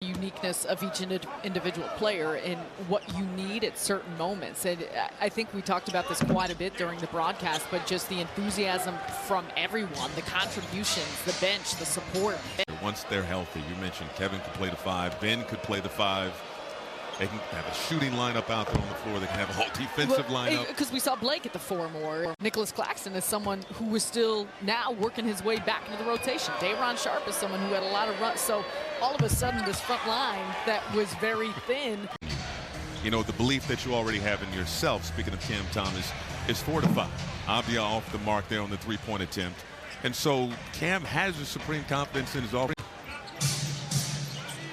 Uniqueness of each individual player and what you need at certain moments. And I think we talked about this quite a bit during the broadcast, but just the enthusiasm from everyone, the contributions, the bench, the support. Once they're healthy, you mentioned Kevin could play the 5, Ben could play the 5. They can have a shooting lineup out there on the floor. They can have a whole defensive lineup. Because we saw Blake at the 4 more. Nicholas Claxton is someone who was still now working his way back into the rotation. Day'Ron Sharpe is someone who had a lot of runs. So all of a sudden, this front line that was very thin. You know, the belief that you already have in yourself, speaking of Cam Thomas, is fortified. Avdija off the mark there on the 3-point attempt. And so Cam has the supreme confidence in his offense.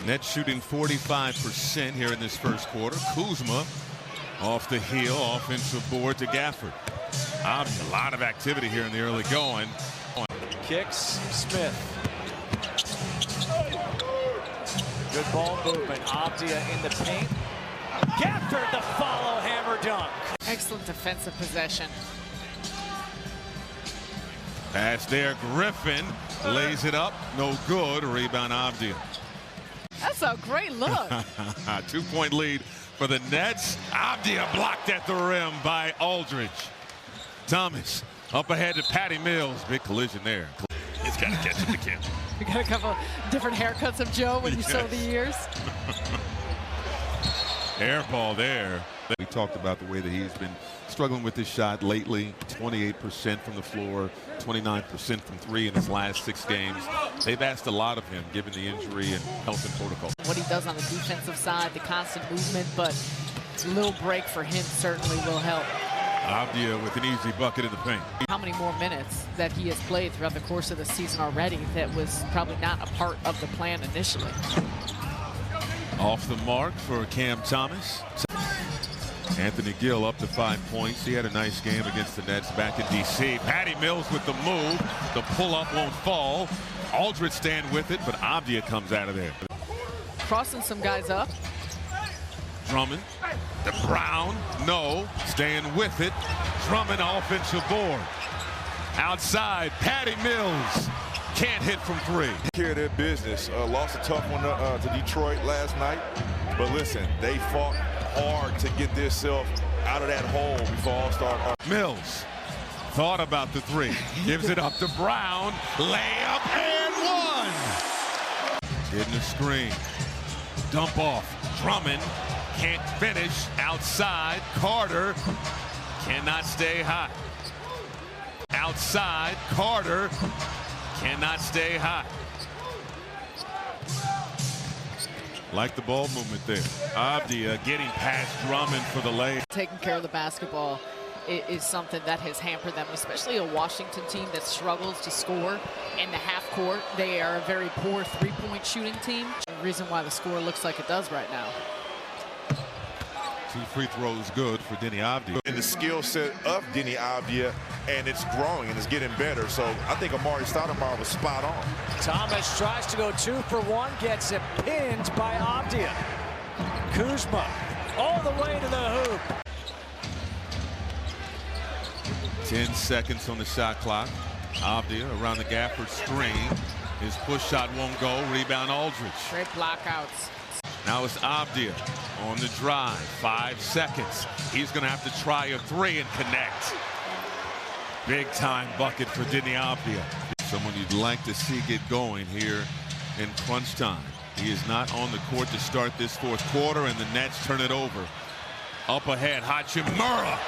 Nets shooting 45% here in this first quarter. Kuzma off the heel, offensive board to Gafford. A lot of activity here in the early going. Kicks Smith. Good ball movement. Avdija in the paint. Gafford the follow hammer dunk. Excellent defensive possession. Pass there. Griffin lays it up. No good. Rebound Avdija. That's a great look. 2-point lead for the Nets. Avdija blocked at the rim by Aldridge. Thomas up ahead to Patty Mills. Big collision there. He's got to catch it to Kim. We got a couple different haircuts of Joe when you saw the years. Air ball there. We talked about the way that he's been struggling with his shot lately. 28% from the floor, 29% from 3 in his last 6 games. They've asked a lot of him given the injury and health and protocol. What he does on the defensive side, the constant movement, but a little break for him certainly will help. Avdija with an easy bucket in the paint. How many more minutes that he has played throughout the course of the season already that was probably not a part of the plan initially. Off the mark for Cam Thomas. Anthony Gill up to 5 points. He had a nice game against the Nets back in D.C. Patty Mills with the move. The pull-up won't fall. Aldridge staying with it, but Avdija comes out of there. Crossing some guys up. Drummond to Brown. No. Staying with it. Drummond offensive board. Outside. Patty Mills. Can't hit from 3. Care of their business. Lost a tough one to Detroit last night. But listen, they fought hard to get themselves out of that hole before All-Star. Mills thought about the 3. Gives it up to Brown. Layup and 1. Getting the screen. Dump off. Drummond can't finish. Outside. Carter cannot stay hot. Outside. Carter cannot stay hot. Like the ball movement there. Avdija getting past Drummond for the lay. Taking care of the basketball is something that has hampered them, especially a Washington team that struggles to score in the half court. They are a very poor 3-point shooting team. The reason why the score looks like it does right now. 2 free throws good for Deni Avdija. And the skill set of Deni Avdija, and it's growing and it's getting better. So I think Amari Stoudemire was spot on. Thomas tries to go 2 for 1, gets it pinned by Avdija. Kuzma all the way to the hoop. 10 seconds on the shot clock. Avdija around the Gafford screen. His push shot won't go. Rebound Aldridge. Great blockouts. Now it's Avdija on the drive. 5 seconds. He's going to have to try a 3 and connect. Big time bucket for Deni Avdija. Someone you'd like to see get going here in crunch time. He is not on the court to start this 4th quarter, and the Nets turn it over. Up ahead, Hachimura.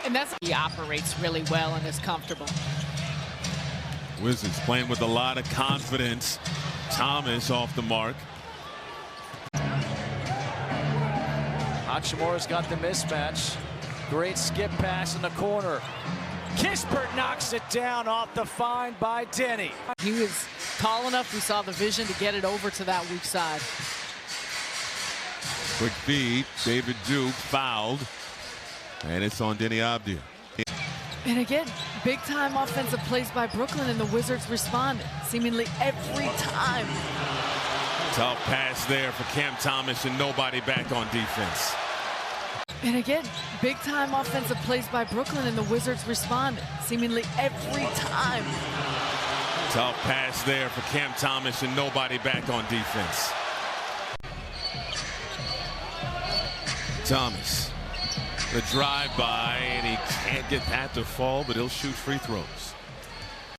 And that's he operates really well and is comfortable. Wizards playing with a lot of confidence. Thomas off the mark. Hachimura's got the mismatch. Great skip pass in the corner. Kispert knocks it down off the find by Deni. He was tall enough. We saw the vision to get it over to that weak side. Quick feed. David Duke fouled. And it's on Deni Avdija. And again, big-time offensive plays by Brooklyn, and the Wizards respond seemingly every time. Tough pass there for Cam Thomas, and nobody back on defense. And again, big-time offensive plays by Brooklyn, and the Wizards respond seemingly every time. Tough pass there for Cam Thomas and nobody back on defense. Thomas, the drive-by, and he can't get that to fall, but he'll shoot free throws.